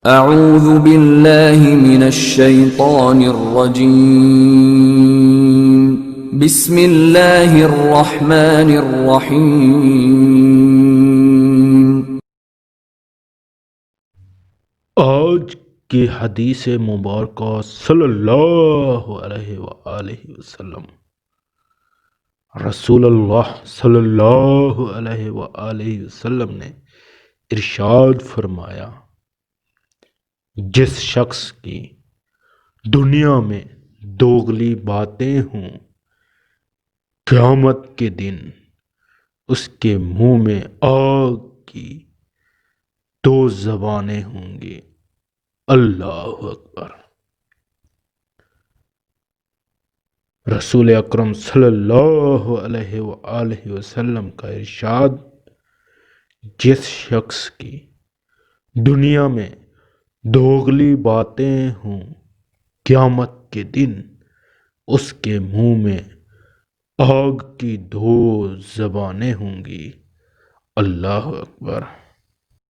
اعوذ باللہ من الشیطان الرجیم بسم اللہ الرحمن الرحیم۔ آج کی حدیث مبارکہ صلی اللہ علیہ وآلہ وسلم، رسول اللہ صلی اللہ علیہ وآلہ وسلم نے ارشاد فرمایا، جس شخص کی دنیا میں دوغلی باتیں ہوں، قیامت کے دن اس کے منہ میں آگ کی 2 زبانیں ہوں گی۔ اللہ اکبر۔ رسول اکرم صلی اللہ علیہ وآلہ وسلم کا ارشاد، جس شخص کی دنیا میں دوغلی باتیں ہوں، قیامت کے دن اس کے منہ میں آگ کی 2 زبانیں ہوں گی۔ اللہ اکبر۔